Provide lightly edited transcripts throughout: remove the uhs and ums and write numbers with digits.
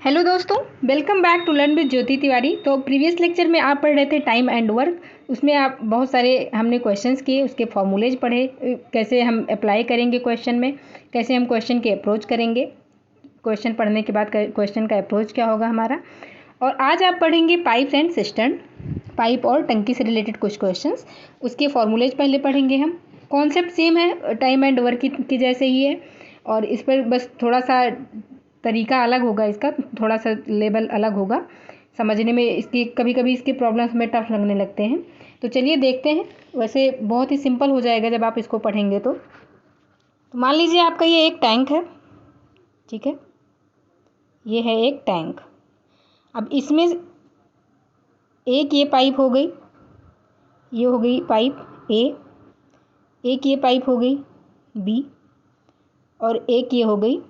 Hello दोस्तों, welcome back to learn with Jyoti Tiwari. तो previous lecture में आप पढ़ रहे थे टाइम एंड वर्क। उसमें आप बहुत सारे हमने क्वेश्चंस किए, उसके फॉर्मूलेज पढ़े, कैसे हम अप्लाई करेंगे क्वेश्चन में, कैसे हम क्वेश्चन के अप्रोच करेंगे, क्वेश्चन पढ़ने के बाद क्वेश्चन का अप्रोच क्या होगा हमारा। और आज आप पढ़ेंगे पाइप्स एंड सिस्टर्न, पाइप और टंकी से रिलेटेड कुछ क्वेश्चंस, उसके फॉर्मूलेज पहले पढ़ेंगे हम। कॉन्सेप्ट सेम है, टाइम एंड वर्क की जैसे ही है, और इस पर बस थोड़ा सा तरीका अलग होगा, इसका थोड़ा सा लेवल अलग होगा समझने में। इसकी कभी कभी इसके प्रॉब्लम्स में टफ लगने लगते हैं, तो चलिए देखते हैं। वैसे बहुत ही सिंपल हो जाएगा जब आप इसको पढ़ेंगे तो मान लीजिए आपका ये एक टैंक है, ठीक है, ये है एक टैंक। अब इसमें एक ये पाइप हो गई, ये हो गई पाइप ए, एक ये पाइप हो गई बी, और एक ये हो गई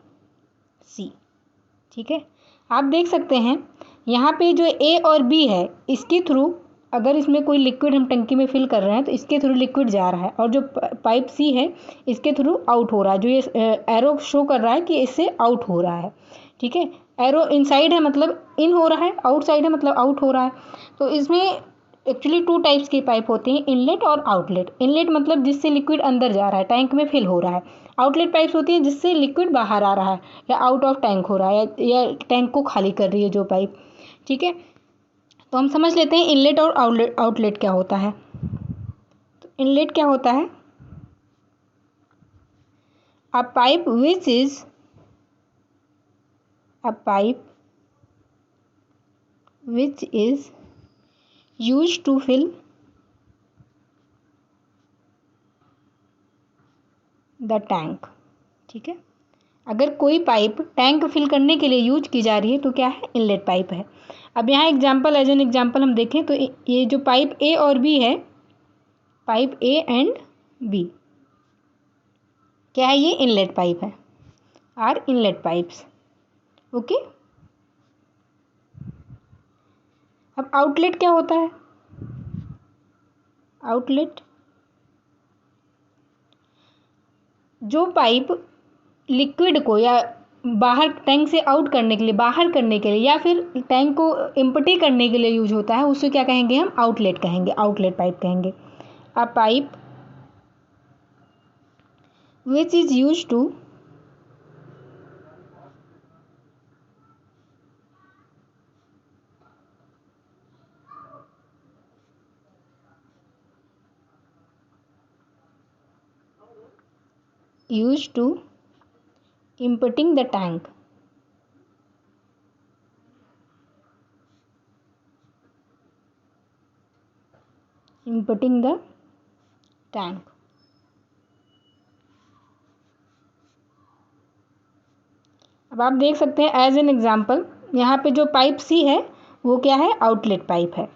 सी, ठीक है। आप देख सकते हैं यहाँ पे जो ए और बी है, इसके थ्रू अगर इसमें कोई लिक्विड हम टंकी में फिल कर रहे हैं तो इसके थ्रू लिक्विड जा रहा है, और जो पाइप सी है इसके थ्रू आउट हो रहा है। जो ये एरो शो कर रहा है कि इससे आउट हो रहा है, ठीक है। एरो इनसाइड है मतलब इन हो रहा है, आउटसाइड है मतलब आउट हो रहा है। तो इसमें एक्चुअली टू टाइप्स की पाइप होती हैं, इनलेट और आउटलेट। इनलेट मतलब जिससे लिक्विड अंदर जा रहा है, टैंक में फिल हो रहा है। आउटलेट पाइप्स होती हैं जिससे लिक्विड बाहर आ रहा है या आउट ऑफ टैंक हो रहा है, या टैंक को खाली कर रही है जो पाइप, ठीक है। तो हम समझ लेते हैं इनलेट और आउटलेट क्या होता है। तो इनलेट क्या होता है? अ pipe which is a pipe which is used to fill the tank, ठीक है। अगर कोई पाइप टैंक फिल करने के लिए यूज की जा रही है तो क्या है? इनलेट पाइप है। अब यहाँ एग्जांपल, एज एन एग्जांपल हम देखें तो ये जो पाइप ए और बी है, पाइप ए एंड बी, क्या है? ये इनलेट पाइप है, आर इनलेट पाइप्स, ओके। अब आउटलेट क्या होता है? आउटलेट जो पाइप लिक्विड को या बाहर टैंक से आउट करने के लिए, बाहर करने के लिए, या फिर टैंक को एम्प्टी करने के लिए यूज होता है, उससे क्या कहेंगे हम? आउटलेट कहेंगे, आउटलेट पाइप कहेंगे। A pipe which is use to emptying the tank, emptying the tank। अब आप देख सकते हैं एज एन एग्जाम्पल, यहाँ पे जो पाइप सी है वो क्या है? आउटलेट पाइप है।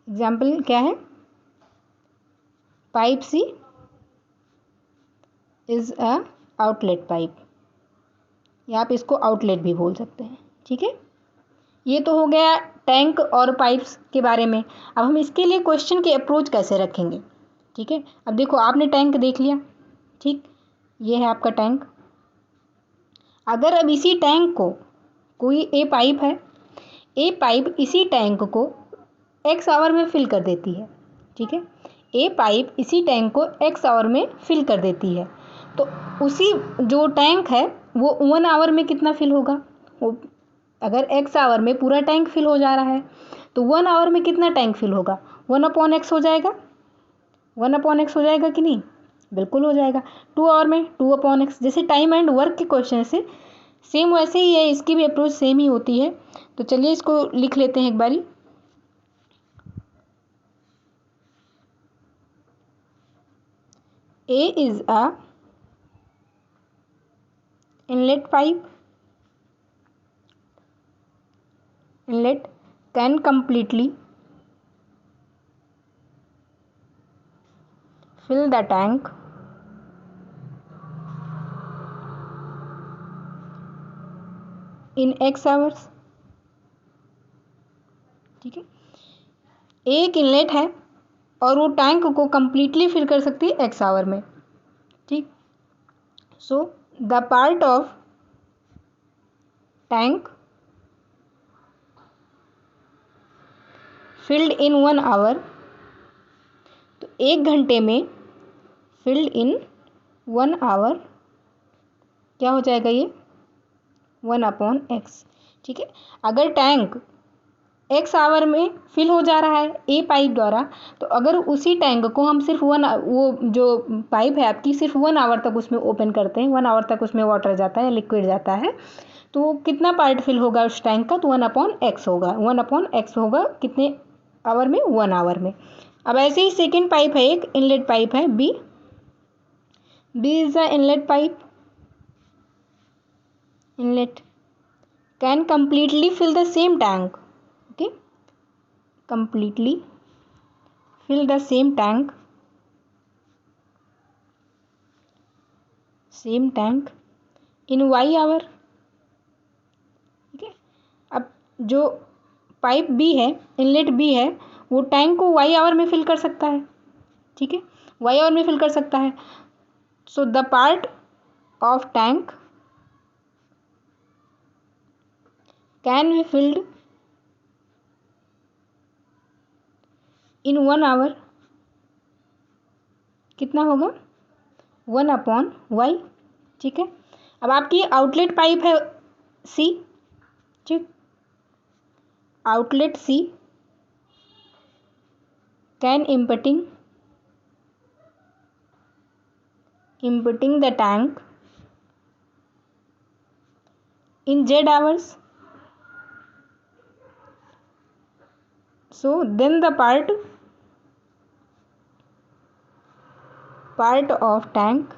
एग्जाम्पल क्या है? Pipe C is a outlet pipe, या आप इसको आउटलेट भी बोल सकते हैं, ठीक है। ये तो हो गया टैंक और पाइप्स के बारे में। अब हम इसके लिए क्वेश्चन के अप्रोच कैसे रखेंगे, ठीक है। अब देखो, आपने टैंक देख लिया, ठीक, ये है आपका टैंक। अगर अब इसी टैंक को कोई ए पाइप है, ए पाइप इसी टैंक को एक्स आवर में फिल कर देती है, ठीक है। ए पाइप इसी टैंक को एक्स आवर में फिल कर देती है, तो उसी जो टैंक है वो 1 आवर में कितना फिल होगा? वो अगर एक्स आवर में पूरा टैंक फिल हो जा रहा है तो 1 आवर में कितना टैंक फिल होगा? 1/x हो जाएगा, 1/x हो जाएगा कि नहीं? बिल्कुल हो जाएगा। 2 आवर में 2/x। जैसे टाइम एंड वर्क के क्वेश्चन से सेम वैसे ही है, इसकी भी अप्रोच सेम ही होती है। तो चलिए इसको लिख लेते हैं एक बारी। A is a inlet pipe. Inlet can completely fill the tank in X hours, ठीक है। एक इनलेट है और वो टैंक को कंप्लीटली फिल कर सकती है एक्स आवर में, ठीक। So the part of tank filled in 1 hour, तो 1 घंटे में फिल्ड इन 1 आवर क्या हो जाएगा ये 1/x। ठीक है, अगर टैंक x आवर में फिल हो जा रहा है ए पाइप द्वारा, तो अगर उसी टैंक को हम सिर्फ वो जो पाइप है आपकी सिर्फ 1 आवर तक उसमें ओपन करते हैं, 1 आवर तक उसमें वाटर जाता है, लिक्विड जाता है, तो कितना पार्ट फिल होगा उस टैंक का, तो 1/x होगा। 1/x होगा कितने आवर में, 1 आवर में। अब ऐसे ही सेकेंड पाइप है, एक इनलेट पाइप है B is the inlet pipe, inlet can completely fill the same tank, okay, completely fill the same tank in y hour। ठीक है, अब जो पाइप बी है, इनलेट बी है, वो टैंक को y आवर में फिल कर सकता है। ठीक है, y आवर में फिल कर सकता है। So the part of tank can be filled in 1 hour, कितना होगा 1/y। ठीक है, अब आपकी आउटलेट पाइप है सी, ठीक, outlet C can emptying the tank in z hours, so then the part of tank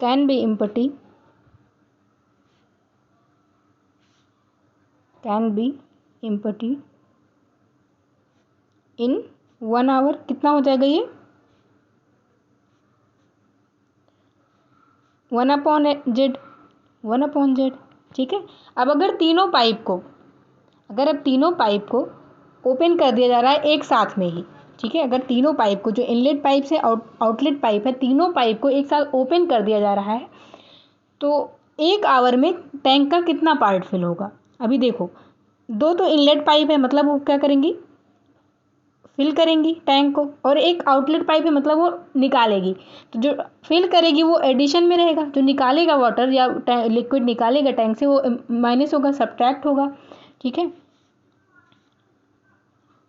can be empty in 1 hour. कितना हो जाएगा ये 1/z। ठीक है, अब अगर तीनों पाइप को ओपन कर दिया जा रहा है एक साथ में ही, ठीक है, अगर तीनों पाइप को, जो इनलेट पाइप से आउटलेट पाइप है, तीनों पाइप को एक साथ ओपन कर दिया जा रहा है, तो 1 आवर में टैंक का कितना पार्ट फिल होगा। अभी देखो, 2 तो इनलेट पाइप है, मतलब वो क्या करेंगी, फिल करेंगी टैंक को, और एक आउटलेट पाइप है, मतलब वो निकालेगी। तो जो फिल करेगी वो एडिशन में रहेगा, जो निकालेगा वाटर या लिक्विड निकालेगा टैंक से वो माइनस होगा, सब्ट्रैक्ट होगा। ठीक है,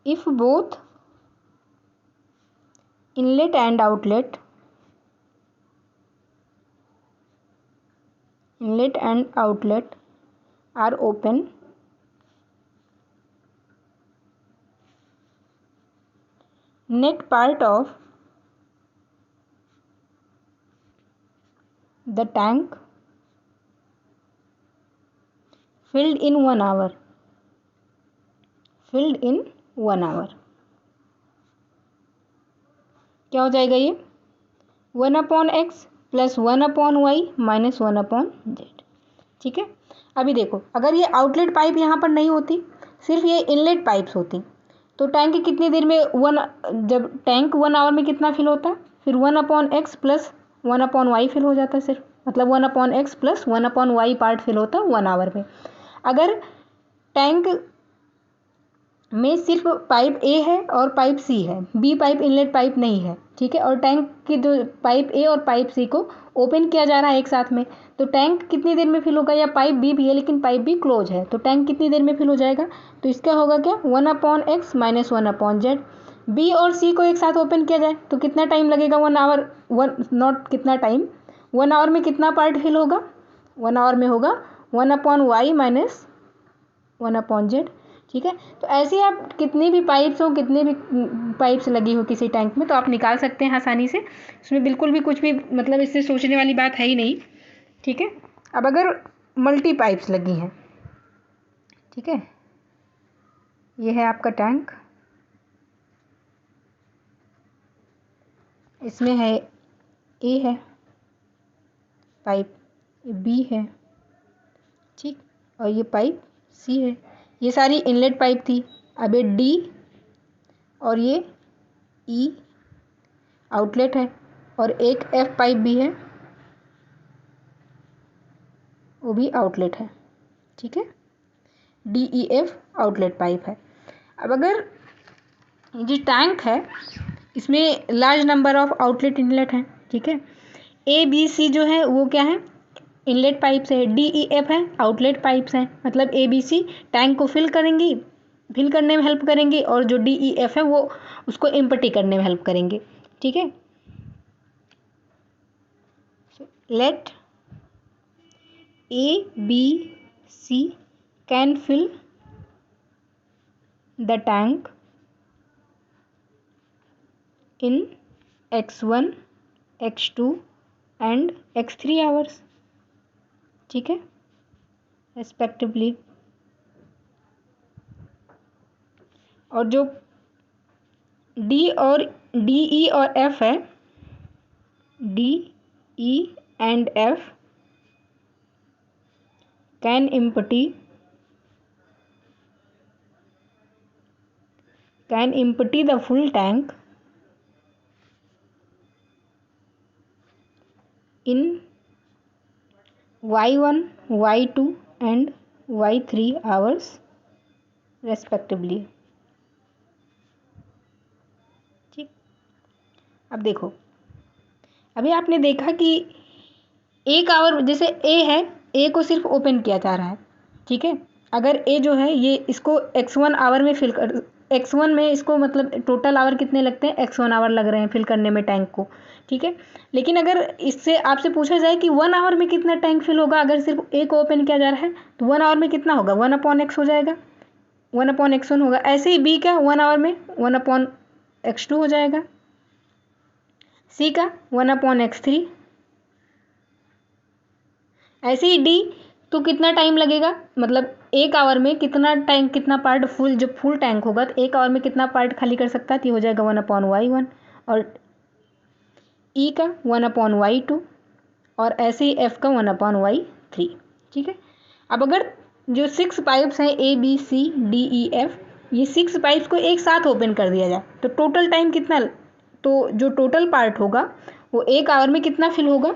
if both inlet and outlet are open, net part of the tank filled in 1 hour, क्या हो जाएगा ये 1/x plus 1/y minus 1/z। ठीक है, अभी देखो, अगर ये आउटलेट पाइप यहाँ पर नहीं होती, सिर्फ ये इनलेट पाइप्स होती, तो टैंक कितनी देर में जब टैंक 1 आवर में कितना फिल होता है, फिर 1/x प्लस 1/y फिल हो जाता है सिर्फ, मतलब 1/x plus 1/y part fill होता है 1 आवर में। अगर टैंक में सिर्फ पाइप ए है और पाइप सी है, बी पाइप इनलेट पाइप नहीं है, ठीक है, और टैंक की जो पाइप ए और पाइप सी को ओपन किया जा रहा है एक साथ में, तो टैंक कितनी देर में फिल होगा, या पाइप बी भी है लेकिन पाइप बी क्लोज है, तो टैंक कितनी देर में फिल हो जाएगा, तो इसका होगा क्या 1/x माइनस 1/z। बी और सी को एक साथ ओपन किया जाए तो कितना टाइम लगेगा, 1 आवर, नॉट कितना टाइम, 1 आवर में कितना पार्ट फिल होगा, 1 आवर में होगा 1/y माइनस 1/z। ठीक है, तो ऐसे आप कितनी भी पाइप्स हो, कितने भी पाइप्स लगी हो किसी टैंक में, तो आप निकाल सकते हैं आसानी से, उसमें बिल्कुल भी कुछ भी मतलब इससे सोचने वाली बात है ही नहीं। ठीक है, अब अगर मल्टी पाइप्स लगी हैं, ठीक है, ये है आपका टैंक, इसमें है ए है पाइप, बी है, ठीक, और ये पाइप सी है, ये सारी इनलेट पाइप थी। अब ये डी और ये ई आउटलेट है, और एक एफ पाइप भी है, वो भी आउटलेट है, ठीक है। DEF आउटलेट पाइप है। अब अगर जो टैंक है इसमें large number of outlet inlet हैं, ठीक है। ABC जो है वो क्या है, इनलेट पाइप्स है। DEF है आउटलेट पाइप्स हैं। मतलब ABC टैंक को फिल करने में हेल्प करेंगी और जो DEF है वो उसको एम्प्टी करने में हेल्प करेंगे, ठीक है। Let ABC can fill the tank in X1, X2 and X3 hours, ठीक है, रेस्पेक्टिवली। और जो DE और F है, DE and F can empty the full tank in Y1, Y2 and Y3 hours respectively, ठीक। अब देखो, अभी आपने देखा कि एक आवर, जैसे A है, A को सिर्फ ओपन किया जा रहा है, ठीक है। अगर A जो है ये इसको X1 आवर में फिल कर, X1 में इसको मतलब टोटल आवर कितने लगते हैं, X1 आवर लग रहे हैं फिल करने में टैंक को, ठीक है। लेकिन अगर इससे आपसे पूछा जाए कि 1 आवर में कितना टैंक फिल होगा, अगर सिर्फ A को ओपन किया जा रहा है तो 1 आवर में कितना होगा, 1/x हो जाएगा, 1/x1 होगा। ऐसे ही B का 1 आवर में 1/x2 हो जाएगा, C का 1/x3, ऐसे ही D तो कितना टाइम लगेगा, मतलब 1 आवर में कितना टैंक, कितना पार्ट फुल, जब फुल टैंक होगा तो 1 आवर में कितना पार्ट खाली कर सकता है, तो ये हो जाएगा 1/y1। और E का 1/y2 और ऐसे ही F का 1/y3, ठीक है। अब अगर जो 6 पाइप्स हैं ABCDEF, ये 6 पाइप्स को एक साथ ओपन कर दिया जाए तो टोटल टाइम कितना, तो जो टोटल पार्ट होगा वो 1 आवर में कितना फिल होगा।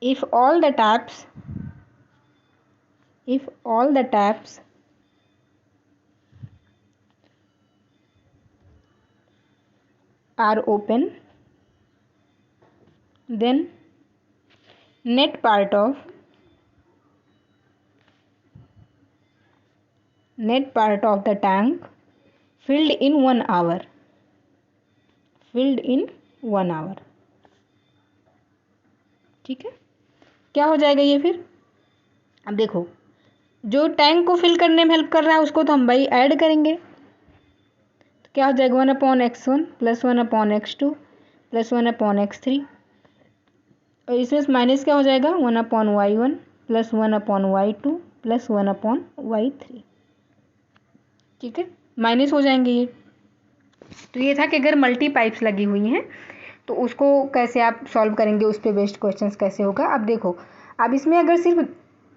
If all the taps are open, then net part of the tank filled in 1 hour, ठीक है। क्या हो जाएगा ये फिर, अब देखो, जो टैंक को फिल करने में हेल्प कर रहा है उसको तो हम भाई ऐड करेंगे, तो क्या हो जाएगा 1/x1 + 1/x2 + 1/x3, और इसमें माइनस क्या हो जाएगा 1/y1 + 1/y2 + 1/y3, ठीक है, माइनस हो जाएंगे ये। तो ये था कि अगर मल्टी पाइप्स लगी हुई हैं तो उसको कैसे आप सॉल्व करेंगे, उस पर बेस्ड क्वेश्चंस कैसे होगा। अब देखो, अब इसमें अगर सिर्फ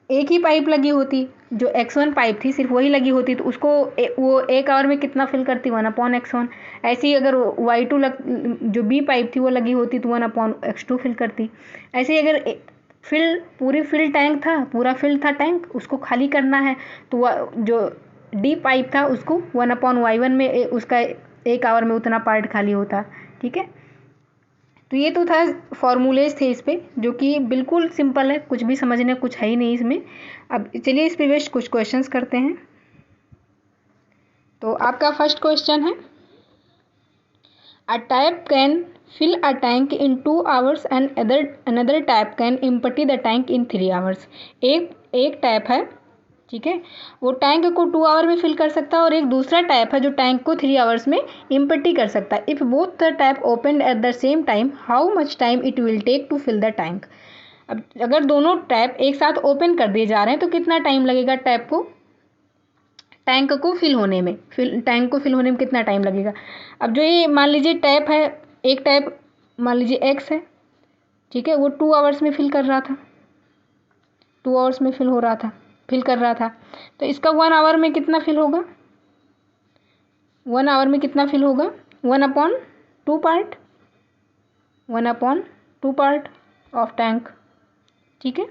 एक ही पाइप लगी होती, जो X1 पाइप थी सिर्फ वही लगी होती, तो उसको वो 1 आवर में कितना फिल करती, 1/x1। ऐसे ही अगर Y2 जो B पाइप थी वो लगी होती तो 1/x2 फिल करती। ऐसे ही अगर पूरी फिल टैंक था, पूरा फिल था टैंक, उसको खाली करना है तो जो D पाइप था उसको 1/y1 में उसका 1 आवर में उतना पार्ट खाली होता, ठीक है। तो ये तो था फॉर्मूलेज थे इस पे, जो कि बिल्कुल सिंपल है, कुछ भी समझने कुछ है ही नहीं इसमें। अब चलिए इस पे बेस्ड कुछ क्वेश्चंस करते हैं। तो आपका फर्स्ट क्वेश्चन है, a tap can fill a tank in 2 hours and another tap can empty the tank in 3 hours। एक टैप है, ठीक है, वो टैंक को 2 आवर में फिल कर सकता है, और एक दूसरा टैप है जो टैंक को 3 आवर्स में एम्प्टी कर सकता है। If both the tap open at the same time, how much time it will take to fill the tank. अब अगर दोनों टैप एक साथ ओपन कर दिए जा रहे हैं तो कितना टाइम लगेगा टैंक को फिल होने में, कितना टाइम लगेगा। अब जो ये मान लीजिए टैप है, एक टैप मान लीजिए X है, ठीक है, वो 2 आवर्स में फिल कर रहा था, 2 आवर्स में फिल कर रहा था, तो इसका 1 आवर में कितना फिल होगा, 1 आवर में कितना फिल होगा, 1/2 पार्ट ऑफ टैंक, ठीक है।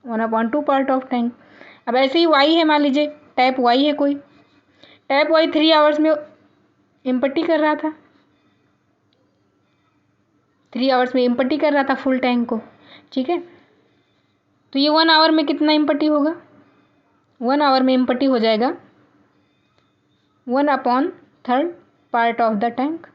1/2 पार्ट ऑफ टैंक। अब ऐसे ही वाई है, मान लीजिए टैप वाई है कोई, टैप वाई 3 आवर्स में इम्पट्टी कर रहा था, 3 आवर्स में इम्पट्टी कर रहा था फुल टैंक को, ठीक है। तो ये 1 आवर में कितना इम्पट्टी होगा, 1 आवर में इम्पट्टी हो जाएगा 1/3 पार्ट ऑफ द टैंक।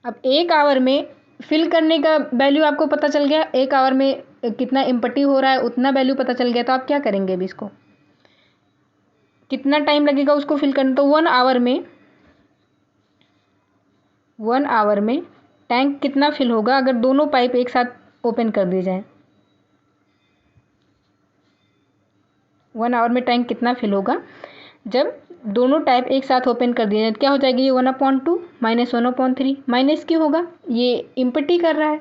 अब 1 आवर में फिल करने का वैल्यू आपको पता चल गया, 1 आवर में कितना इम्पट्टी हो रहा है उतना वैल्यू पता चल गया। तो आप क्या करेंगे अभी, इसको कितना टाइम लगेगा उसको फिल करने, तो 1 आवर में टैंक कितना फिल होगा अगर दोनों पाइप एक साथ ओपन कर दिए जाए। 1 आवर में टैंक कितना फिल होगा जब दोनों टैप एक साथ ओपन कर दिए जाए, क्या हो जाएगी ये 1/2 माइनस 1/3, माइनस क्यों होगा, ये इम्पट्टी कर रहा है,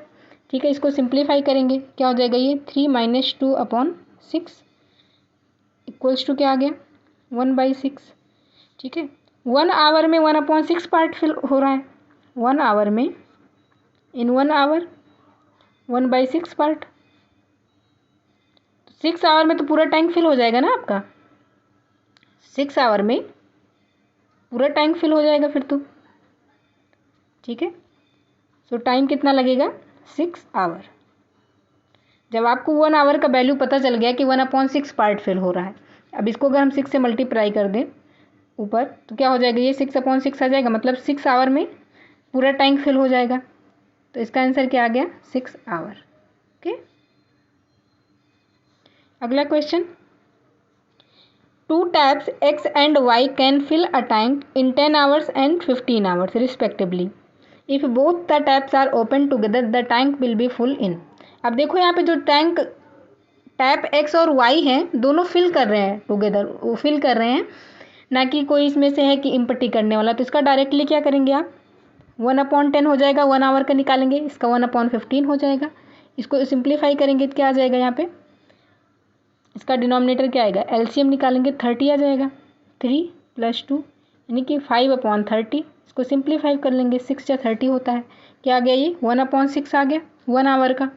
ठीक है। इसको सिंप्लीफाई करेंगे, क्या हो जाएगा ये 3 माइनस 2/6 इक्वल्स टू क्या आ गया 1/6, ठीक है। 1 आवर में 1/6 पार्ट फिल हो रहा है, 1 आवर में, इन 1 आवर 1/6 पार्ट, 6 आवर में तो पूरा टैंक फिल हो जाएगा ना आपका, 6 आवर में पूरा टैंक फिल हो जाएगा फिर तो, ठीक है। सो टाइम कितना लगेगा 6 आवर। जब आपको 1 आवर का वैल्यू पता चल गया कि 1/6 पार्ट फिल हो रहा है, अब इसको अगर हम 6 से मल्टीप्लाई कर दें ऊपर तो क्या हो जाएगा ये 6/6 आ जाएगा, मतलब 6 आवर में पूरा टैंक फिल हो जाएगा। तो इसका आंसर क्या आ गया 6 आवर, ओके। अगला question, 2 taps X and Y can fill a tank in 10 hours and 15 hours respectively. If both the taps are open together, the tank will be full in. अब देखो यहाँ पे जो टैप X और Y हैं दोनों fill कर रहे हैं टुगेदर, वो फिल कर रहे हैं, ना कि कोई इसमें से है कि इम्पट्टी करने वाला। तो इसका डायरेक्टली क्या करेंगे आप, 1/10 हो जाएगा, 1 आवर का निकालेंगे, इसका 1/15 हो जाएगा। इसको सिंप्लीफाई करेंगे तो क्या आ जाएगा यहाँ पे, इसका डिनोमिनेटर क्या आएगा, एलसीएम निकालेंगे 30 आ जाएगा, 3 + 2 यानी कि 5/30। इसको सिंप्लीफाई कर लेंगे, 6 या 30 होता है, क्या आ गया ये 1/6 आ गया 1 आवर का,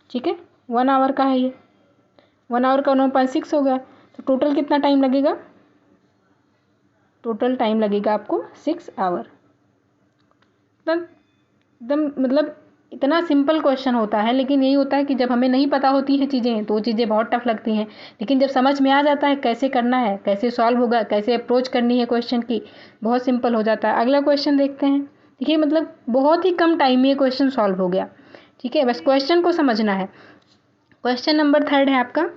ठीक है। 1 आवर का है ये, 1 आवर का 1/6 हो गया। तो टोटल कितना टाइम लगेगा, टोटल टाइम लगेगा आपको 6 आवर। एकदम मतलब इतना सिंपल क्वेश्चन होता है, लेकिन यही होता है कि जब हमें नहीं पता होती है चीज़ें तो वो चीज़ें बहुत टफ लगती हैं, लेकिन जब समझ में आ जाता है कैसे करना है, कैसे सॉल्व होगा, कैसे अप्रोच करनी है क्वेश्चन की, बहुत सिंपल हो जाता है। अगला क्वेश्चन देखते हैं। देखिए मतलब बहुत ही कम टाइम में ये क्वेश्चन सॉल्व हो गया, ठीक है, बस क्वेश्चन को समझना है। क्वेश्चन नंबर 3 है आपका,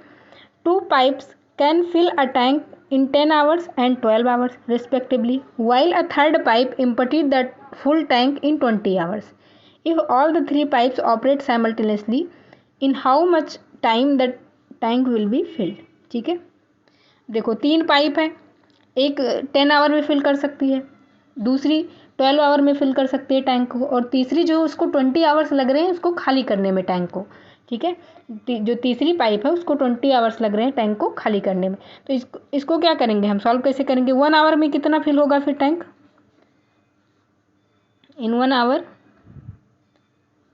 2 pipes can fill a tank in 10 hours and 12 hours respectively, while a third pipe emptied the full tank in 20 hours. If all the 3 pipes operate simultaneously, in how much time the tank will be filled? ठीक है, देखो 3 pipe है, एक 10 our में fill कर सकती है, दूसरी 12 आवर में फिल कर सकती है टैंक को, और तीसरी जो उसको 20 आवर्स लग रहे हैं उसको खाली करने में टैंक को, ठीक है। जो तीसरी पाइप है उसको 20 आवर्स लग रहे हैं टैंक को खाली करने में। तो इसको क्या करेंगे हम, सॉल्व कैसे करेंगे, 1 आवर में कितना फिल होगा फिर टैंक, इन 1 आवर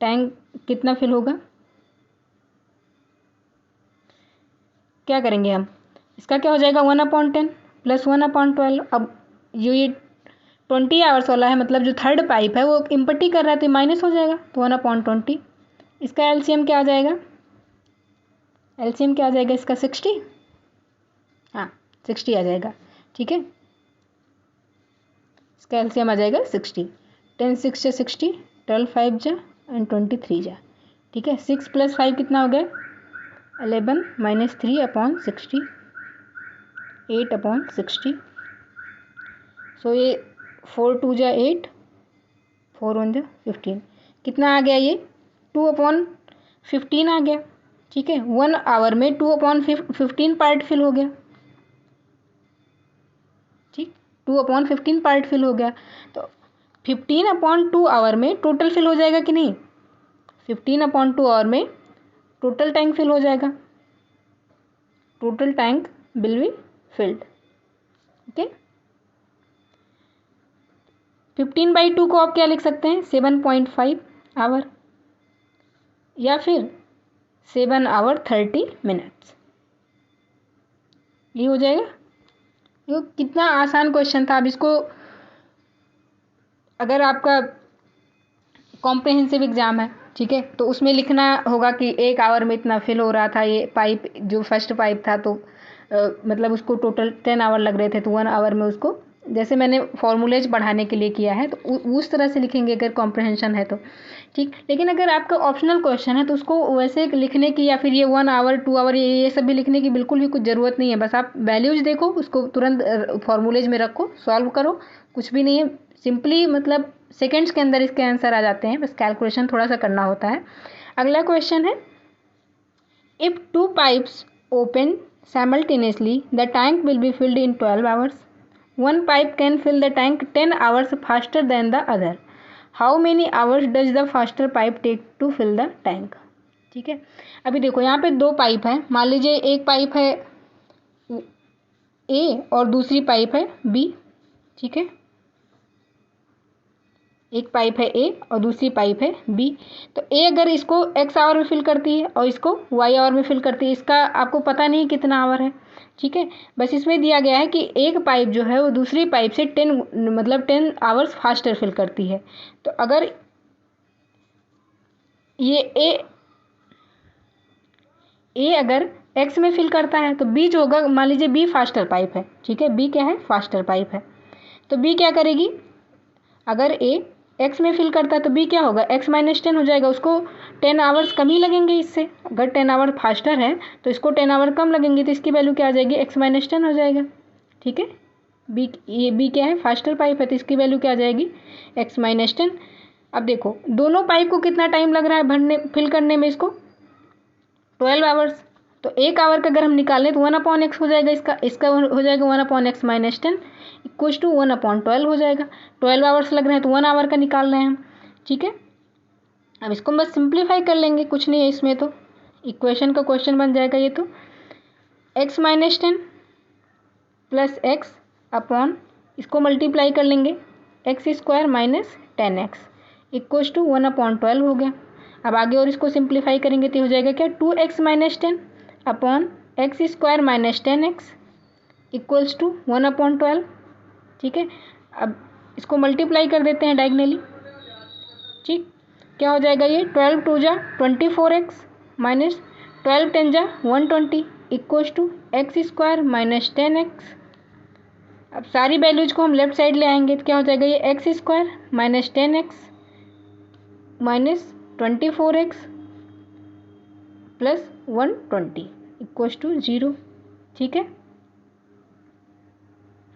टैंक कितना फिल होगा, क्या करेंगे हम, इसका क्या हो जाएगा 1/10 + 1/12। अब जो ये 20 आवर्स वाला है, मतलब जो थर्ड पाइप है वो इम्पट्टी कर रहा है तो माइनस हो जाएगा, तो 1/20। इसका एलसीएम क्या आ जाएगा, एलसीएम क्या आ जाएगा इसका 60, हाँ 60 आ जाएगा, ठीक है। इसका एलसीएम आ जाएगा 60, 10 6 जा 60, 12 5 जा एंड 23 जा, ठीक है। 6 + 5 कितना हो गया 11 - 3/60, 8/60। सो ये 4 2 जा 8, 4 1 जा 15, कितना आ गया ये 2/15 आ गया, ठीक है। 1 आवर में 2/15 पार्ट फिल हो गया, ठीक, 2/15 पार्ट फिल हो गया। तो 15/2 आवर में टोटल फिल हो जाएगा कि नहीं, 15/2 आवर में टोटल टैंक फिल हो जाएगा, total tank will be filled, okay. 15/2 को आप क्या लिख सकते हैं 7.5 आवर, या फिर 7 आवर 30 मिनट्स। ये हो जाएगा। ये कितना आसान क्वेश्चन था। अब इसको अगर आपका कॉम्प्रिहेंसिव एग्जाम है, ठीक है, तो उसमें लिखना होगा कि 1 आवर में इतना फिल हो रहा था, ये पाइप जो फर्स्ट पाइप था तो मतलब उसको टोटल 10 आवर लग रहे थे, तो 1 आवर में उसको, जैसे मैंने फॉर्मूलेज बढ़ाने के लिए किया है तो उस तरह से लिखेंगे अगर कॉम्प्रिहेंशन है तो, ठीक। लेकिन अगर आपका ऑप्शनल क्वेश्चन है तो उसको वैसे लिखने की या फिर ये 1 आवर 2 आवर ये सब भी लिखने की बिल्कुल भी कुछ ज़रूरत नहीं है। बस आप वैल्यूज देखो, उसको तुरंत फॉर्मूलेज में रखो, सॉल्व करो, कुछ भी नहीं है। सिंपली मतलब सेकेंड्स के अंदर इसके आंसर आ जाते हैं, बस कैलकुलेशन थोड़ा सा करना होता है। अगला क्वेश्चन है, if 2 pipes open simultaneously the tank will be filled in 12 hours. One pipe can fill the tank 10 hours faster than the other. How many hours does the faster pipe take to fill the tank? ठीक है, अभी देखो यहाँ पे 2 pipe है। मान लीजिए एक पाइप है ए और दूसरी पाइप है बी, ठीक है, एक पाइप है ए और दूसरी पाइप है बी। तो ए अगर इसको एक्स आवर में फिल करती है और इसको वाई आवर में फिल करती है, इसका आपको पता नहीं कितना आवर है, ठीक है। बस इसमें दिया गया है कि एक पाइप जो है वो दूसरी पाइप से 10 आवर्स फास्टर फिल करती है। तो अगर ये ए अगर एक्स में फिल करता है तो बी जो होगा, मान लीजिए बी फास्टर पाइप है, ठीक है, बी क्या है, फास्टर पाइप है, तो बी क्या करेगी, अगर ए एक्स में फिल करता है तो बी क्या होगा, एक्स माइनस 10 हो जाएगा, उसको 10 आवर्स कम ही लगेंगे इससे। अगर 10 आवर फास्टर है तो इसको 10 आवर कम लगेंगे, तो इसकी वैल्यू क्या आ जाएगी, एक्स माइनस 10 हो जाएगा, ठीक है। बी, ये बी क्या है, फास्टर पाइप है, तो इसकी वैल्यू क्या आ जाएगी, एक्स माइनस 10। अब देखो दोनों पाइप को कितना टाइम लग रहा है भरने फिल करने में, इसको 12 आवर्स। तो 1 आवर का अगर हम निकालें तो 1/x हो जाएगा, इसका हो जाएगा 1/x माइनस 10 इक्वल्स टू 1/12 हो जाएगा। 12 आवर्स लग रहे हैं तो 1 आवर का निकाल रहे हैं हम, ठीक है। अब इसको बस सिंप्लीफाई कर लेंगे, कुछ नहीं है इसमें, तो इक्वेशन का क्वेश्चन बन जाएगा ये। तो x minus 10 plus x upon, इसको मल्टीप्लाई कर लेंगे, x square minus 10x equals to 1/12 हो गया। अब आगे और इसको सिंप्लीफाई करेंगे तो हो जाएगा क्या, 2x minus 10 upon x square minus 10x equals to 1/12, ठीक है। अब इसको मल्टीप्लाई कर देते हैं डायगनली, ठीक, क्या हो जाएगा ये, 12 2 जा 24x माइनस 12 10 जा 120 equals to x square minus 10x। अब सारी वैल्यूज को हम लेफ्ट साइड ले आएंगे तो क्या हो जाएगा, ये x square minus 10x minus 24x plus 120 equals to 0, ठीक है।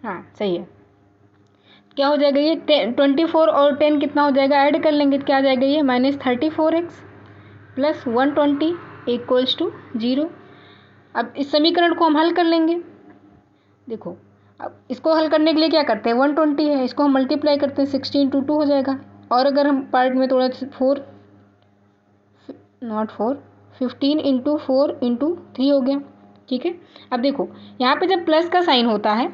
हाँ सही है। क्या हो जाएगा ये 24 और 10 कितना हो जाएगा, ऐड कर लेंगे तो क्या आ जाएगा, ये minus 34x plus 120 equals to 0। अब इस समीकरण को हम हल कर लेंगे। देखो अब इसको हल करने के लिए क्या करते हैं, 120 है, इसको हम मल्टीप्लाई करते हैं, 16 × 2 हो जाएगा। और अगर हम पार्ट में थोड़ा 15 × 4 × 3 हो गया, ठीक है। अब देखो यहाँ पे जब प्लस का साइन होता है,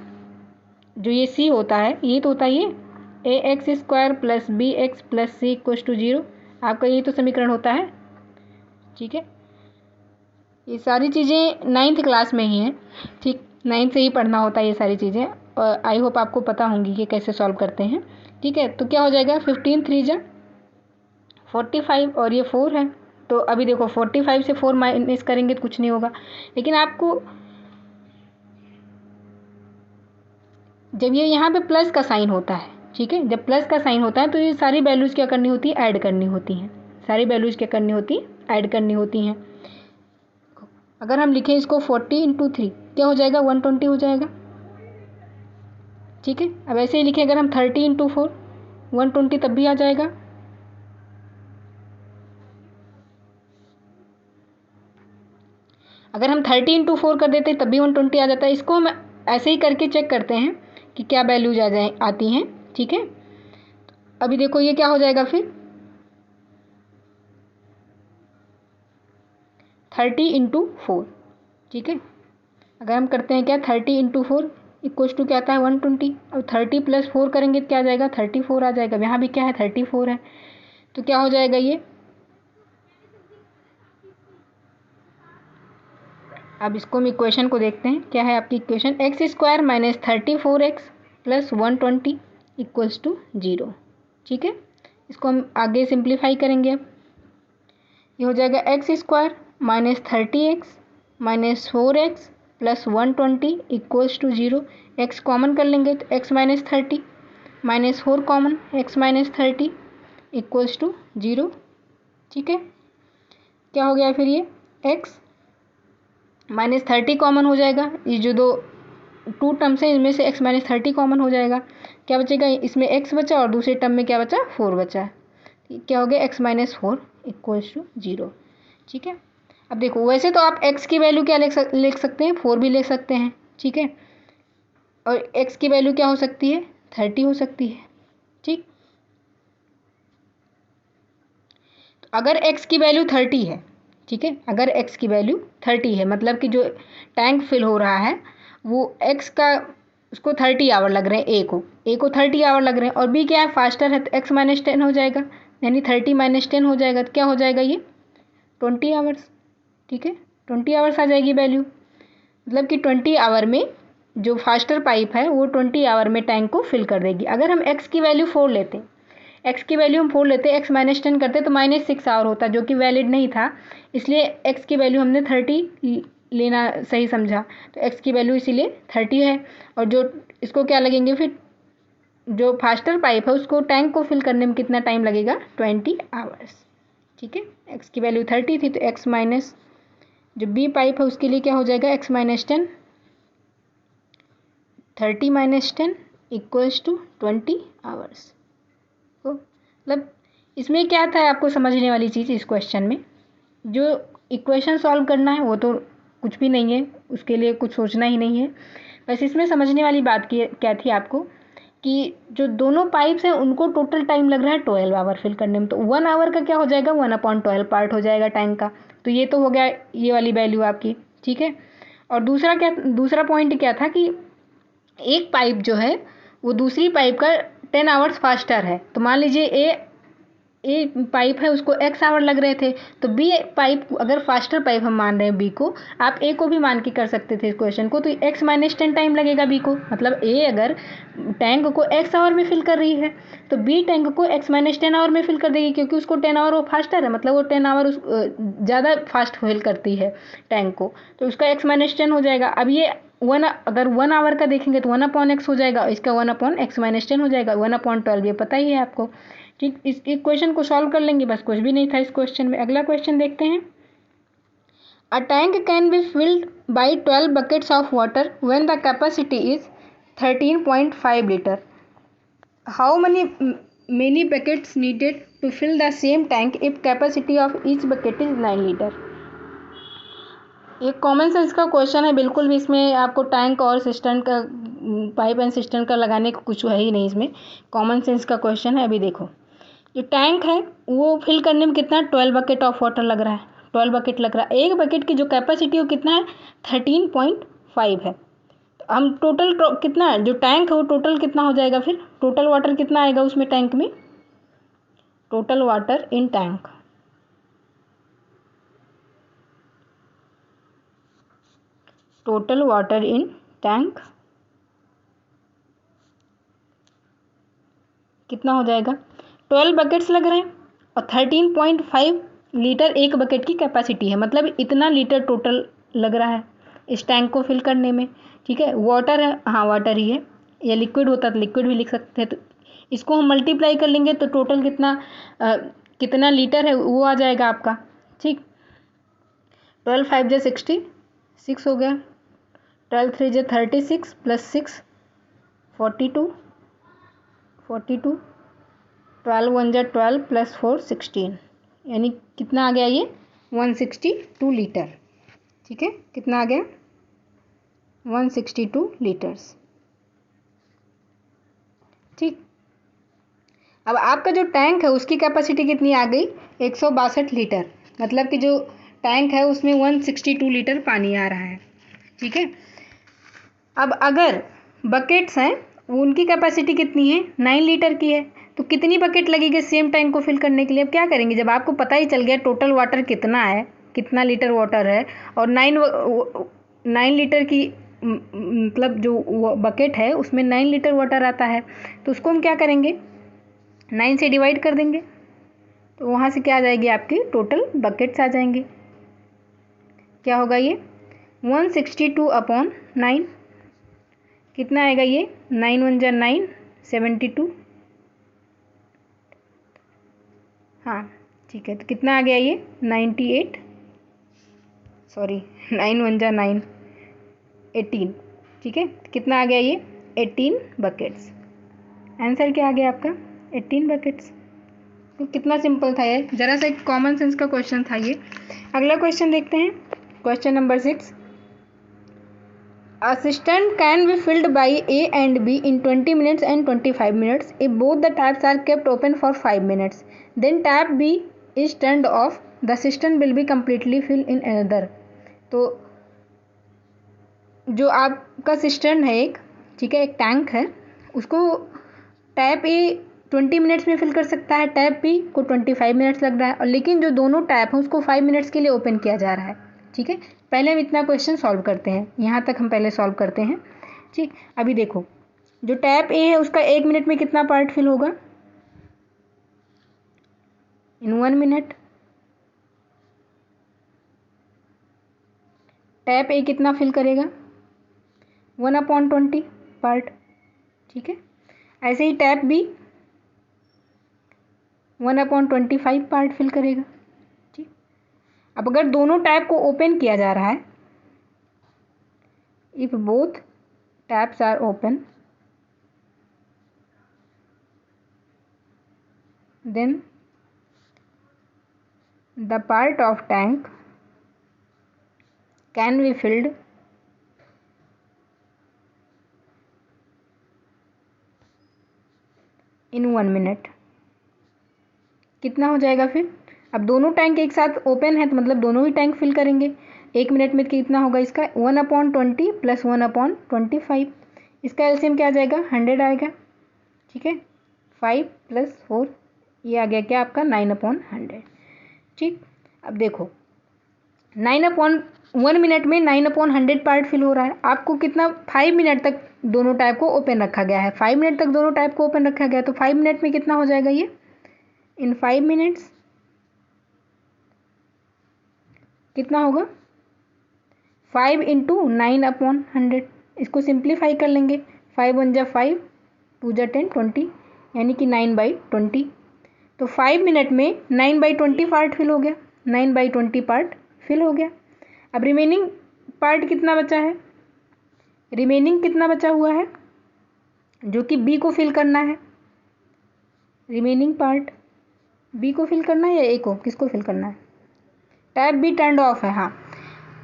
जो ये सी होता है, ये तो होता है ये ax square plus bx plus C equals to 0, आपका यही तो समीकरण होता है, ठीक है। ये सारी चीज़ें 9th क्लास में ही हैं, ठीक, 9th से ही पढ़ना होता है ये सारी चीज़ें, और आई होप आपको पता होंगी कि कैसे सॉल्व करते हैं, ठीक है। तो क्या हो जाएगा, 15 3 जा 45 और ये 4 है। तो अभी देखो 45 से 4 माइनस करेंगे तो कुछ नहीं होगा, लेकिन आपको जब ये यहाँ पे प्लस का साइन होता है, ठीक है, जब प्लस का साइन होता है तो ये सारी वैल्यूज़ क्या करनी होती है, ऐड करनी होती हैं। सारी वैल्यूज़ क्या करनी होती है, ऐड करनी होती हैं। अगर हम लिखें इसको 40 × 3 क्या हो जाएगा, 120 हो जाएगा, ठीक है। अब ऐसे ही लिखें अगर हम 30 × 4 120 तब भी आ जाएगा। अगर हम 30 × 4 कर देते तब भी 120 आ जाता है। इसको हम ऐसे ही करके चेक करते हैं कि क्या वैल्यूज आती हैं, ठीक है। अभी देखो ये क्या हो जाएगा फिर, 30 × 4, ठीक है। अगर हम करते हैं क्या, 30 × 4 इक्वल्स टू क्या आता है, 120। अब 30 + 4 करेंगे तो क्या आ जाएगा, 34 आ जाएगा। यहाँ भी क्या है, 34 है, तो क्या हो जाएगा ये अब इसको हम इक्वेशन को देखते हैं, क्या है आपकी equation, x² minus 34x plus 120 equals to 0। ठीक है, इसको हम आगे सिंप्लीफाई करेंगे। अब ये हो जाएगा x² minus 30x minus 4x plus 120 equals to 0। x common कर लेंगे तो x minus 30 minus 4 common, x minus 30 equals to 0। ठीक है, क्या हो गया फिर, ये x माइनस 30 कॉमन हो जाएगा, ये जो दो टू टर्म्स हैं इनमें से x माइनस 30 कॉमन हो जाएगा, क्या बचेगा, इसमें x बचा और दूसरे टर्म में क्या बचा, 4 बचा। क्या हो गया, x माइनस 4 इक्वल्स टू 0। ठीक है, अब देखो वैसे तो आप x की वैल्यू क्या लिख सकते हैं, 4 भी ले सकते हैं। ठीक है, और x की वैल्यू क्या हो सकती है, 30 हो सकती है। ठीक, तो अगर x की वैल्यू 30 है, ठीक है, अगर x की वैल्यू 30 है मतलब कि जो टैंक फिल हो रहा है वो x का, उसको 30 आवर लग रहे हैं, a को 30 आवर लग रहे हैं, और b क्या है, फास्टर है, तो x माइनस 10 हो जाएगा, यानी 30 माइनस 10 हो जाएगा, तो क्या हो जाएगा ये 20 आवर्स। ठीक है, 20 आवर्स आ जाएगी वैल्यू, मतलब कि 20 आवर में जो फास्टर पाइप है वो 20 आवर में टैंक को फिल कर देगी। अगर हम x की वैल्यू 4 लेते, x की वैल्यू हम 4 लेते, x माइनस 10 करते तो माइनस 6 आवर होता, जो कि वैलिड नहीं था, इसलिए x की वैल्यू हमने 30 लेना सही समझा, तो x की वैल्यू इसीलिए 30 है। और जो इसको क्या लगेंगे फिर, जो फास्टर पाइप है उसको टैंक को फिल करने में कितना टाइम लगेगा, 20 आवर्स। ठीक है, x की वैल्यू 30 थी तो x माइनस जो बी पाइप है उसके लिए क्या हो जाएगा, x minus 10, 30 minus 10 equals to 20 hours. तो मतलब इसमें क्या था आपको समझने वाली चीज़, इस क्वेश्चन में जो इक्वेशन सॉल्व करना है वो तो कुछ भी नहीं है, उसके लिए कुछ सोचना ही नहीं है, बस इसमें समझने वाली बात की क्या थी आपको कि जो दोनों पाइप्स हैं उनको टोटल टाइम लग रहा है 12 आवर फिल करने में, तो 1 आवर का क्या हो जाएगा, 1/12 पार्ट हो जाएगा टाइम का, तो ये तो हो गया ये वाली वैल्यू आपकी। ठीक है, और दूसरा पॉइंट क्या था कि एक पाइप जो है वो दूसरी पाइप का 10 आवर्स फास्टर है, तो मान लीजिए ए पाइप है उसको x आवर लग रहे थे, तो बी पाइप अगर फास्टर पाइप हम मान रहे हैं बी को, आप ए को भी मान के कर सकते थे इस क्वेश्चन को, तो x माइनस 10 टाइम लगेगा बी को, मतलब ए अगर टैंक को x आवर में फिल कर रही है तो बी टैंक को x माइनस 10 आवर में फिल कर देगी, क्योंकि उसको 10 आवर वो फास्टर है, मतलब वो 10 आवर ज़्यादा फास्ट फिल करती है टैंक को, तो उसका x माइनस 10 हो जाएगा। अब ये अगर 1 आवर का देखेंगे तो 1/x हो जाएगा, इसका 1/x माइनस 10 हो जाएगा, 1/12 ये पता ही है आपको। ठीक, इस इक्वेशन को सॉल्व कर लेंगे, बस कुछ भी नहीं था इस क्वेश्चन में। अगला क्वेश्चन देखते हैं, a tank can be field by 12 buckets of water when the capacity is 13.5 litre, how many buckets needed to fill the same tank if capacity of each bucket is 9 litre. एक common sense का question है, बिल्कुल भी इसमें आपको tank और system का, pipe and system का लगाने का कुछ है ही नहीं, इसमें कॉमन सेंस का क्वेश्चन है। अभी देखो जो टैंक है वो फिल करने में कितना 12 बकेट ऑफ वाटर लग रहा है, 12 बकेट लग रहा है, एक बकेट की जो कैपेसिटी वो कितना है 13.5 है, तो हम टोटल कितना जो टैंक है वो टोटल कितना हो जाएगा, फिर टोटल वाटर कितना आएगा उसमें टैंक में, total water in tank, total water in tank कितना हो जाएगा, 12 बकेट्स लग रहे हैं और 13.5 लीटर एक बकेट की कैपेसिटी है, मतलब इतना लीटर टोटल लग रहा है इस टैंक को फिल करने में। ठीक है, वाटर है, हाँ वाटर ही है, या लिक्विड होता तो लिक्विड भी लिख सकते हैं, तो इसको हम मल्टीप्लाई कर लेंगे तो टोटल कितना लीटर है वो आ जाएगा आपका। ठीक, 12 5 जा 66 हो गया, 12 3 जा 36 प्लस 6 42, 12 1 जा 12 प्लस 4 16, यानी कितना आ गया ये 162 लीटर। ठीक है, कितना आ गया 162 लीटर्स। ठीक, अब आपका जो टैंक है उसकी कैपेसिटी कितनी आ गई 162 लीटर, मतलब कि जो टैंक है उसमें 162 लीटर पानी आ रहा है। ठीक है, अब अगर बकेट्स हैं उनकी कैपेसिटी कितनी है 9 लीटर की है, तो कितनी बकेट लगेगी सेम टैंक को फिल करने के लिए। अब क्या करेंगे, जब आपको पता ही चल गया टोटल वाटर कितना है, कितना लीटर वाटर है, और 9 लीटर की मतलब जो बकेट है उसमें 9 लीटर वाटर आता है, तो उसको हम क्या करेंगे, 9 से डिवाइड कर देंगे, तो वहाँ से क्या आ जाएगी, आपकी टोटल बकेट्स आ जाएंगी। क्या होगा ये 162/9, कितना आएगा ये 9 1 जा 9, 72। हाँ ठीक है, तो कितना आ गया ये 98, सॉरी 9 1 जा 9, 18। ठीक है, कितना आ गया ये 18 बकेट्स। आंसर क्या आ गया आपका 18 बकेट्स। तो कितना सिंपल था ये, ज़रा सा एक कॉमन सेंस का क्वेश्चन था ये। अगला क्वेश्चन देखते हैं, question number 6। A cistern can be filled by A and B in 20 minutes and 25 minutes if both the taps are kept open for 5 minutes. Then tap B is turned off. The cistern will be completely filled in another. तो जो आपका cistern है एक, ठीक है, एक tank है, उसको टैप ए 20 मिनट्स में फिल कर सकता है, टैप बी को 25 मिनट्स लग रहा है, और लेकिन जो दोनों टैप हैं उसको 5 मिनट्स के लिए ओपन किया जा रहा है। ठीक है, पहले हम इतना क्वेश्चन सॉल्व करते हैं, यहाँ तक हम पहले सॉल्व करते हैं। ठीक, अभी देखो जो टैप ए है उसका 1 मिनट में कितना पार्ट फिल होगा, इन 1 मिनट। टैप ए कितना फिल करेगा 1/20 पार्ट। ठीक है, ऐसे ही टैप बी 1/25 पार्ट फिल करेगा। ठीक, अब अगर दोनों टैप को ओपन किया जा रहा है, if both taps are open then the part of tank can be filled in 1 minute. कितना हो जाएगा फिर, अब दोनों टैंक एक साथ ओपन है तो मतलब दोनों ही टैंक फिल करेंगे। 1 मिनट में कितना होगा इसका 1/20 प्लस 1/25, इसका एलसीएम क्या आ जाएगा 100 आएगा। ठीक है, 5 + 4 ये आ गया क्या आपका 9/100। ठीक, अब देखो 1 मिनट में 9/100 पार्ट फिल हो रहा है, आपको कितना 5 मिनट तक दोनों टाइप को ओपन रखा गया है, 5 मिनट तक दोनों टाइप को ओपन रखा गया है, तो 5 मिनट में कितना हो जाएगा ये, इन 5 मिनट्स कितना होगा 5 × 9/100। इसको सिंप्लीफाई कर लेंगे, 5 1 जा 5, 2 जा 10, 20, यानी कि 9/20। तो 5 मिनट में 9/20 पार्ट फिल हो गया, 9/20 पार्ट फिल हो गया। अब रिमेनिंग पार्ट कितना बचा है, रिमेनिंग कितना बचा हुआ है जो कि बी को फिल करना है, रिमेनिंग पार्ट बी को फिल करना है या ए को, किसको फिल करना है, टैप बी टर्न्ड ऑफ है। हाँ,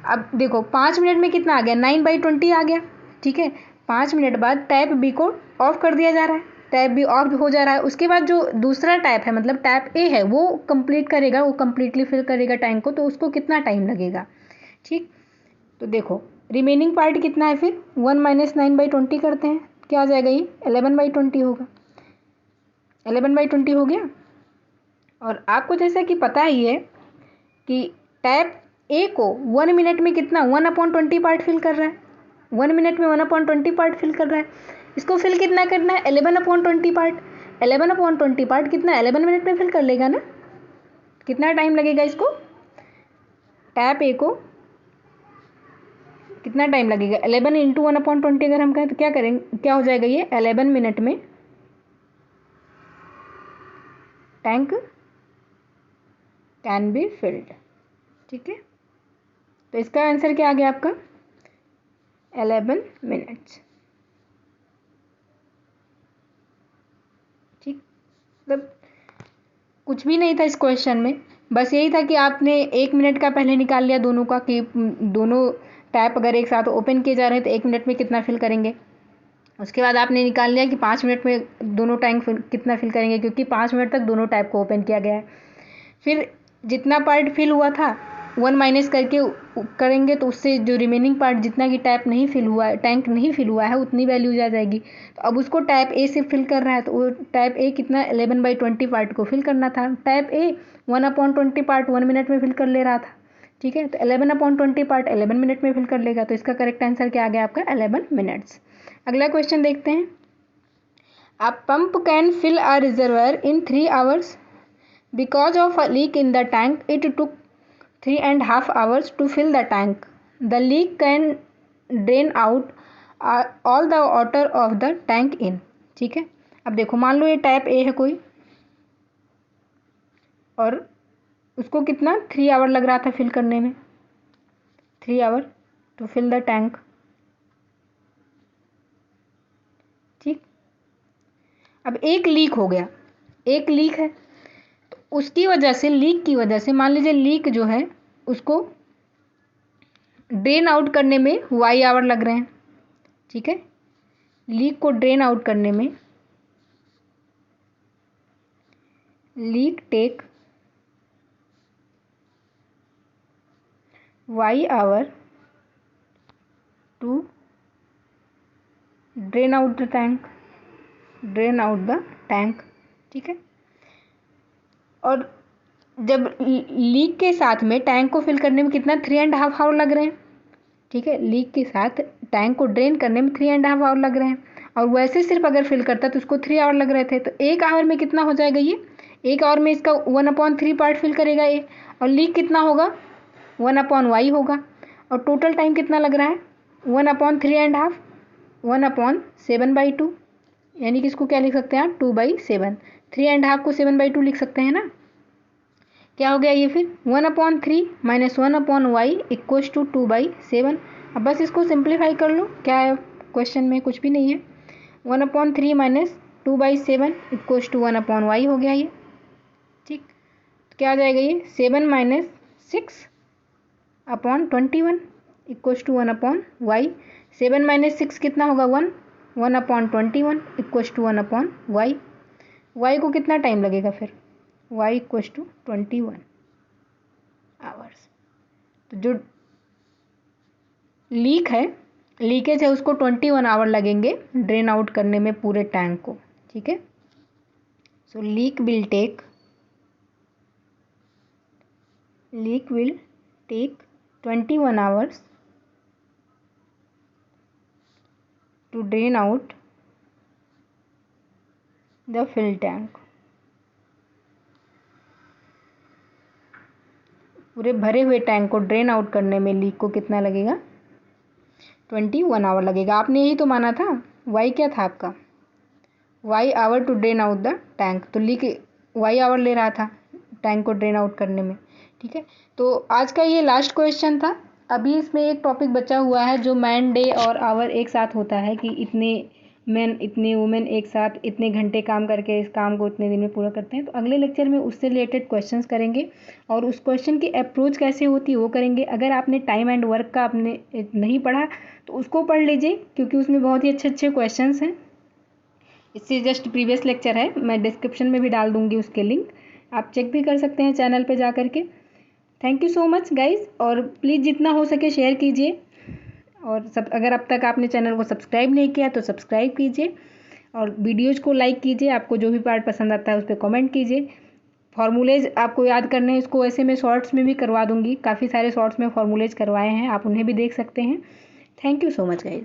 अब देखो 5 मिनट में कितना आ गया 9/20 आ गया। ठीक है, 5 मिनट बाद टैप बी को ऑफ कर दिया जा रहा है, टैप बी ऑफ हो जा रहा है। उसके बाद जो दूसरा टैप है मतलब टैप ए है वो कंप्लीट करेगा, वो कंप्लीटली फिल करेगा टैंक को, तो उसको कितना टाइम लगेगा। ठीक, तो देखो रिमेनिंग पार्ट कितना है, फिर 1 - 9/20 करते हैं, क्या आ जाएगा ये 11/20 होगा, 11/20 हो गया। और आपको जैसा कि पता ही है कि टैप ए को 1 मिनट में कितना 1/20 पार्ट फिल कर रहा है, 1 मिनट में 1/20 पार्ट फिल कर रहा है, इसको फिल कितना करना है 11/20 पार्ट, 11/20 पार्ट कितना 11 मिनट में फिल कर लेगा ना। कितना टाइम लगेगा इसको, टैप ए को कितना टाइम लगेगा 11 × 1/20 अगर हम कहें तो क्या करेंगे, क्या हो जाएगा ये 11 मिनट में टैंक कैन बी फिल्ड। ठीक है, तो इसका आंसर क्या आ गया आपका 11 मिनट्स। ठीक, मतलब कुछ भी नहीं था इस क्वेश्चन में, बस यही था कि आपने 1 मिनट का पहले निकाल लिया दोनों का, कि दोनों टैप अगर एक साथ ओपन किए जा रहे हैं तो 1 मिनट में कितना फिल करेंगे। उसके बाद आपने निकाल लिया कि 5 मिनट में दोनों टैंक कितना फिल करेंगे, क्योंकि 5 मिनट तक दोनों टैप को ओपन किया गया है। फिर जितना पार्ट फिल हुआ था 1 माइनस करके करेंगे तो उससे जो रिमेनिंग पार्ट जितना कि टैप नहीं फिल हुआ है, टैंक नहीं फिल हुआ है, उतनी वैल्यू आ जाएगी। तो अब उसको टैप ए से फिल कर रहा है, तो वो टैप ए कितना 11/20 पार्ट को फिल करना था, टैप ए 1/20 पार्ट 1 मिनट में फिल कर ले रहा था, ठीक है। तो 11/20 पार्ट 11 मिनट में फिल कर लेगा, तो इसका करेक्ट आंसर क्या आ गया आपका 11 मिनट्स। अगला क्वेश्चन देखते हैं। A pump can fill a reservoir in 3 hours because of a leak in the tank it took 3.5 hours to fill the tank. The leak can drain out all the water of the tank in. ठीक है। अब देखो, मान लो ये tap ए है कोई, और उसको कितना 3 आवर लग रहा था फिल करने में, 3 hour to fill the tank. ठीक। अब एक लीक हो गया, एक लीक है, तो उसकी वजह से, लीक की वजह से, मान लीजिए लीक जो है उसको ड्रेन आउट करने में वाई आवर लग रहे हैं। ठीक है। लीक को ड्रेन आउट करने में leak take Y hour to drain out the tank, drain out the tank. ठीक है। और जब लीक के साथ में टैंक को फिल करने में कितना 3.5 आवर लग रहे हैं। ठीक है। लीक के साथ टैंक को ड्रेन करने में 3.5 आवर लग रहे हैं, और वैसे सिर्फ अगर फिल करता तो उसको 3 आवर लग रहे थे। तो 1 आवर में कितना हो जाएगा ये, 1 आवर में इसका 1/3 पार्ट फिल करेगा ये, और लीक कितना होगा 1/y होगा, और टोटल टाइम कितना लग रहा है 1/3.5, 1/7/2, यानी कि इसको क्या लिख सकते हैं आप 2/7। 3.5 को 7/2 लिख सकते हैं ना। क्या हो गया ये फिर 1/3 माइनस 1/y इक्वल्स टू 2/7। अब बस इसको सिंप्लीफाई कर लो, क्या है क्वेश्चन में, कुछ भी नहीं है। 1/3 माइनस 2/7 इक्वल्स टू 1/y हो गया ये। ठीक। तो क्या आ जाएगा ये 7 minus 6/21 equals to 1/y। 7 minus 6 कितना होगा 1, 1/21 इक्वल्स टू 1/y। y को कितना टाइम लगेगा फिर, y इक्वल्स टू 21 आवर्स। तो जो लीक है, लीकेज है, उसको 21 आवर लगेंगे ड्रेन आउट करने में पूरे टैंक को। ठीक है। So leak will take 21 hours to drain out the fill tank. पूरे भरे हुए टैंक को ड्रेन आउट करने में लीक को कितना लगेगा 21 आवर लगेगा। आपने यही तो माना था, वाई क्या था आपका, Y hour to drain out the tank, तो लीक वाई आवर ले रहा था टैंक को ड्रेन आउट करने में। ठीक है। तो आज का ये लास्ट क्वेश्चन था। अभी इसमें एक टॉपिक बचा हुआ है जो मैन डे और आवर एक साथ होता है, कि इतने मैन इतने वुमेन एक साथ इतने घंटे काम करके इस काम को इतने दिन में पूरा करते हैं। तो अगले लेक्चर में उससे रिलेटेड क्वेश्चंस करेंगे, और उस क्वेश्चन की अप्रोच कैसे होती है वो करेंगे। अगर आपने टाइम एंड वर्क का आपने नहीं पढ़ा तो उसको पढ़ लीजिए, क्योंकि उसमें बहुत ही अच्छे अच्छे क्वेश्चंस हैं। इससे जस्ट प्रीवियस लेक्चर है, मैं डिस्क्रिप्शन में भी डाल दूँगी उसके लिंक, आप चेक भी कर सकते हैं चैनल पे जा कर के। Thank you so much guys, और प्लीज़ जितना हो सके शेयर कीजिए, और सब अगर अब तक आपने चैनल को सब्सक्राइब नहीं किया तो सब्सक्राइब कीजिए, और वीडियोज़ को लाइक कीजिए। आपको जो भी पार्ट पसंद आता है उस पर कमेंट कीजिए। फार्मूलेज आपको याद करने हैं, इसको ऐसे मैं शॉर्ट्स में भी करवा दूँगी, काफ़ी सारे शॉर्ट्स में फार्मूलेज करवाए हैं, आप उन्हें भी देख सकते हैं। Thank you so much guys.